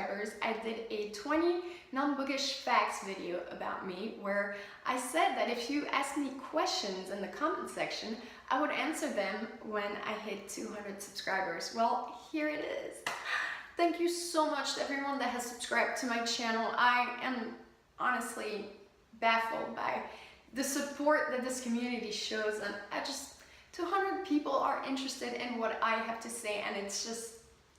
subscribers, I did a 20 non-bookish facts video about me where I said that if you ask me questions in the comment section, I would answer them when I hit 200 subscribers. Well, here it is. Thank you so much to everyone that has subscribed to my channel. I am honestly baffled by the support that this community shows, and 200 people are interested in what I have to say, and it's just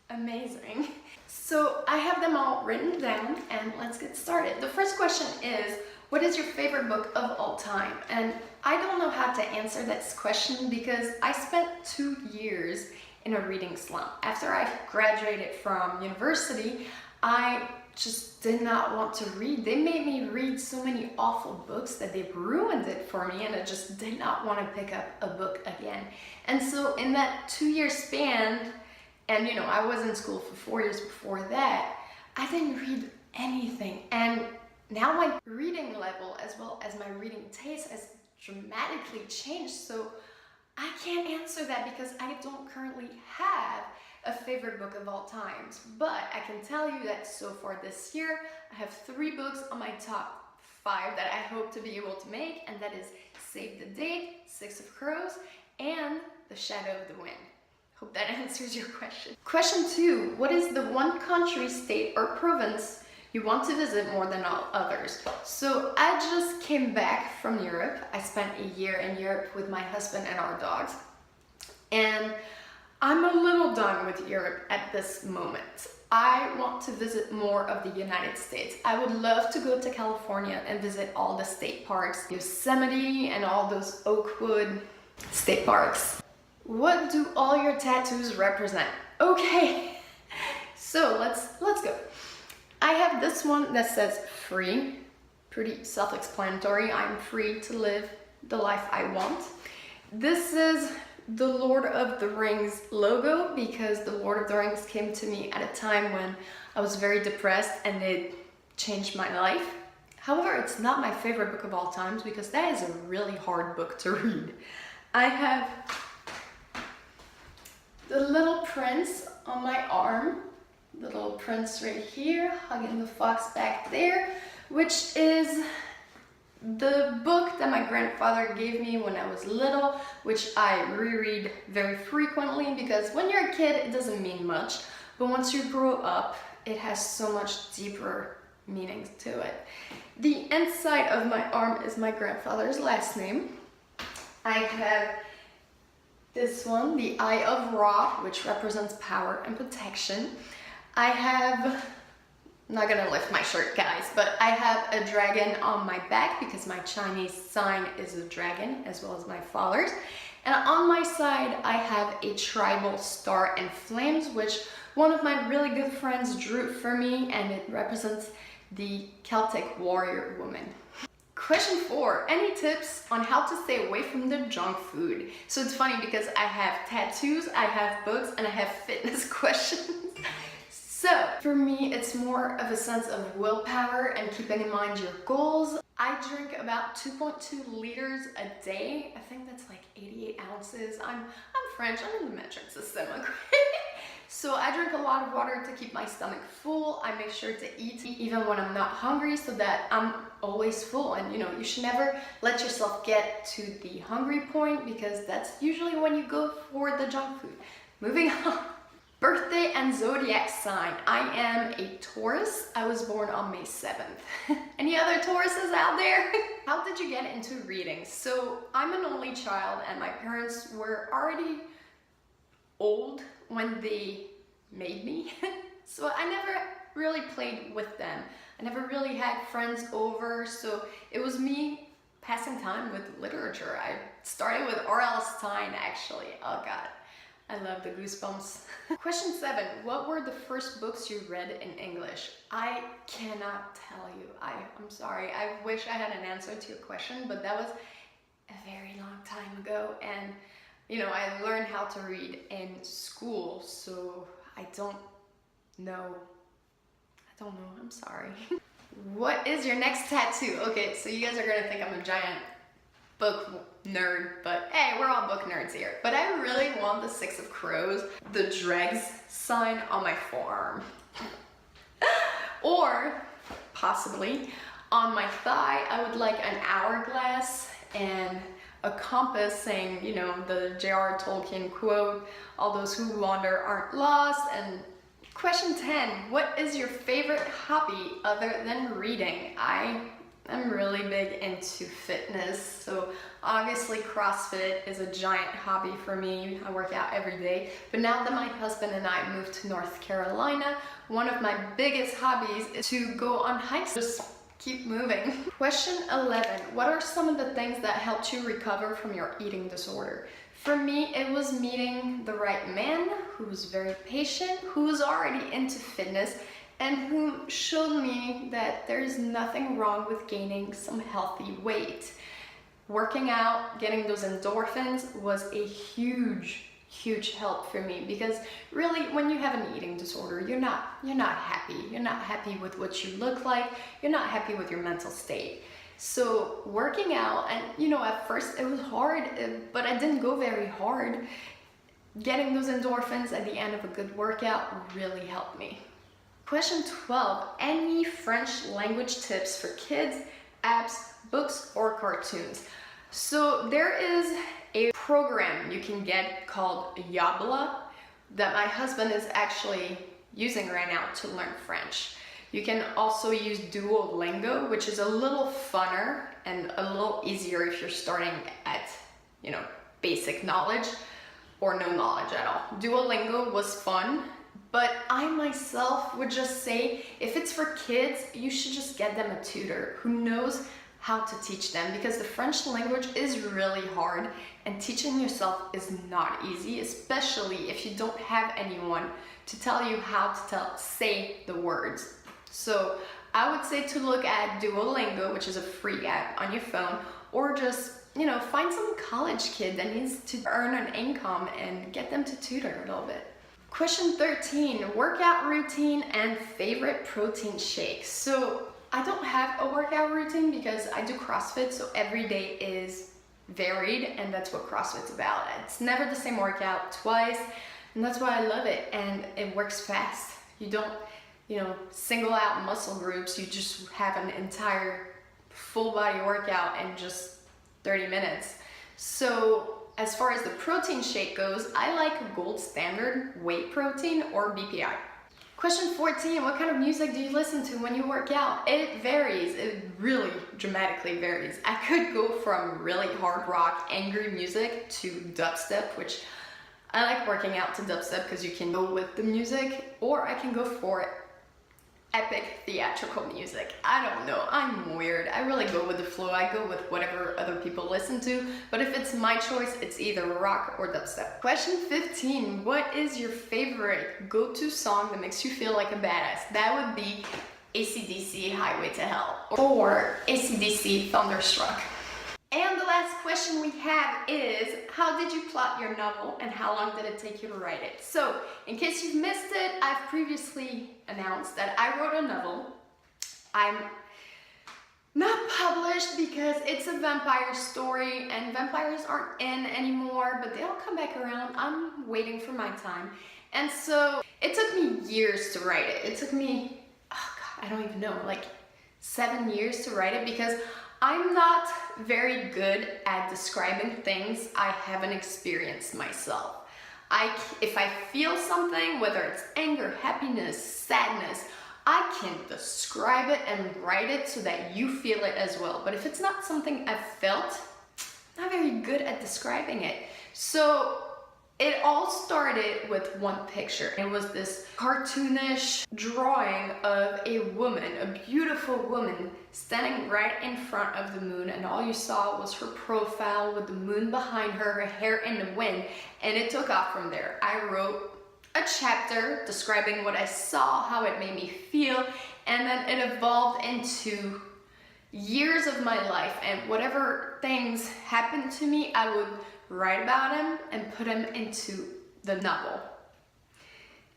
amazing. So I have them all written down, and let's get started. The first question is, what is your favorite book of all time? And I don't know how to answer this question because I spent 2 years in a reading slump. After I graduated from university, I just did not want to read. They made me read so many awful books that they ruined it for me, and I just did not want to pick up a book again. And so in that 2-year span, and I was in school for 4 years before that, I didn't read anything. And now my reading level as well as my reading taste has dramatically changed. So I can't answer that because I don't currently have a favorite book of all times. But I can tell you that so far this year, I have 3 books on my top 5 that I hope to be able to make, and that is Save the Date, Six of Crows, and The Shadow of the Wind. Hope that answers your question. Question 2, what is the one country, state, or province you want to visit more than all others? So I just came back from Europe. I spent a year in Europe with my husband and our dogs. And I'm a little done with Europe at this moment. I want to visit more of the United States. I would love to go to California and visit all the state parks, Yosemite and all those Oakwood state parks. What do all your tattoos represent? Okay, so let's go. I have this one that says free, pretty self-explanatory. I'm free to live the life I want. This is the Lord of the Rings logo because the Lord of the Rings came to me at a time when I was very depressed and it changed my life. However, it's not my favorite book of all times because that is a really hard book to read. I have the Little Prince on my arm, the Little Prince right here, hugging the fox back there, which is the book that my grandfather gave me when I was little, which I reread very frequently because when you're a kid, it doesn't mean much, but once you grow up, it has so much deeper meaning to it. The inside of my arm is my grandfather's last name. I have this one, the Eye of Ra, which represents power and protection. I have, I'm not gonna lift my shirt, guys, but I have a dragon on my back because my Chinese sign is a dragon, as well as my father's. And on my side, I have a tribal star and flames, which one of my really good friends drew for me, and it represents the Celtic warrior woman. Question 4, any tips on how to stay away from the junk food? So it's funny because I have tattoos, I have books, and I have fitness questions. So for me, it's more of a sense of willpower and keeping in mind your goals. I drink about 2.2 liters a day. I think that's like 88 ounces. I'm French, I'm in the metric system, okay? So I drink a lot of water to keep my stomach full. I make sure to eat even when I'm not hungry so that I'm always full. And you should never let yourself get to the hungry point because that's usually when you go for the junk food. Moving on. Birthday and zodiac sign. I am a Taurus. I was born on May 7th. Any other Tauruses out there? How did you get into reading? So I'm an only child and my parents were already old when they made me. So I never really played with them. I never really had friends over, so it was me passing time with literature. I started with R.L. Stine actually. Oh God, I love the goosebumps. Question 7, what were the first books you read in English? I cannot tell you. I'm sorry, I wish I had an answer to your question, but that was a very long time ago, and I learned how to read in school, so I don't know, I'm sorry. What is your next tattoo? Okay, so you guys are gonna think I'm a giant book nerd, but hey, we're all book nerds here. But I really want the Six of Crows, the dregs sign on my forearm. possibly. On my thigh, I would like an hourglass and a compass saying, you know, the J.R. Tolkien quote, all those who wander aren't lost. And question 10, what is your favorite hobby other than reading? I'm really big into fitness, so obviously CrossFit is a giant hobby for me. I work out every day, but now that my husband and I moved to North Carolina, one of my biggest hobbies is to go on hikes. Just keep moving. Question 11, what are some of the things that helped you recover from your eating disorder? For me, it was meeting the right man who was very patient, who was already into fitness, and who showed me that there's nothing wrong with gaining some healthy weight. Working out, getting those endorphins was a huge help for me, because really when you have an eating disorder, you're not happy. You're not happy with what you look like. You're not happy with your mental state. So working out, and you know, at first it was hard, but I didn't go very hard. Getting those endorphins at the end of a good workout really helped me. Question 12, any French language tips for kids, apps, books, or cartoons? So there is a program you can get called Yabla that my husband is actually using right now to learn French. You can also use Duolingo, which is a little funner and a little easier if you're starting at, you know, basic knowledge or no knowledge at all. Duolingo was fun, but I myself would just say, if it's for kids, you should just get them a tutor who knows how to teach them, because the French language is really hard and teaching yourself is not easy, especially if you don't have anyone to tell you how to say the words. So I would say to look at Duolingo, which is a free app on your phone, or just, you know, find some college kid that needs to earn an income and get them to tutor a little bit. Question 13, workout routine and favorite protein shakes. So I don't have a workout routine because I do CrossFit, so every day is varied, and that's what CrossFit's about. It's never the same workout twice, and that's why I love it, and it works fast. You don't, you know, single out muscle groups, you just have an entire full body workout in just 30 minutes. So as far as the protein shake goes, I like Gold Standard Whey Protein or BPI. Question 14, what kind of music do you listen to when you work out? It varies, it really dramatically varies. I could go from really hard rock, angry music to dubstep, which I like working out to dubstep because you can go with the music, or I can go for epic theatrical music. I don't know, I'm weird. I really go with the flow. I go with whatever other people listen to, but if it's my choice, it's either rock or dubstep. Question 15, what is your favorite go-to song that makes you feel like a badass? That would be AC/DC Highway to Hell or AC/DC Thunderstruck. And the last question we have is, how did you plot your novel and how long did it take you to write it? So, in case you've missed it, I've previously announced that I wrote a novel. I'm not published because it's a vampire story and vampires aren't in anymore, but they'll come back around. I'm waiting for my time. And so, it took me years to write it. It took me, oh God, I don't even know, like 7 years to write it, because I'm not very good at describing things I haven't experienced myself. If I feel something, whether it's anger, happiness, sadness, I can describe it and write it so that you feel it as well. But if it's not something I've felt, I'm not very good at describing it. So it all started with one picture. It was this cartoonish drawing of a woman, a beautiful woman, standing right in front of the moon, and all you saw was her profile with the moon behind her, her hair in the wind, and it took off from there. I wrote a chapter describing what I saw, how it made me feel, and then it evolved into years of my life, and whatever things happened to me, I would write about him and put him into the novel.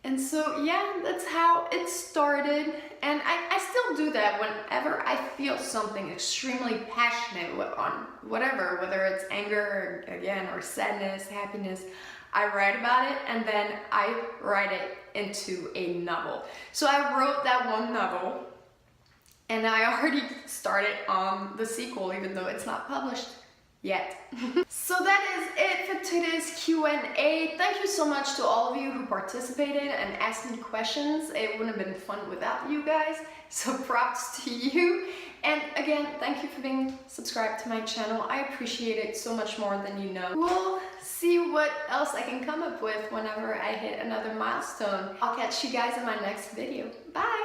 And so yeah, that's how it started, and I still do that whenever I feel something extremely passionate on whatever, whether it's anger again, or sadness, happiness. I write about it and then I write it into a novel. So I wrote that one novel, And I already started on the sequel, even though it's not published yet. So that is it for today's Q&A. Thank you so much to all of you who participated and asked me questions. It wouldn't have been fun without you guys, so props to you. And again, thank you for being subscribed to my channel. I appreciate it so much more than you know. We'll see what else I can come up with whenever I hit another milestone. I'll catch you guys in my next video. Bye!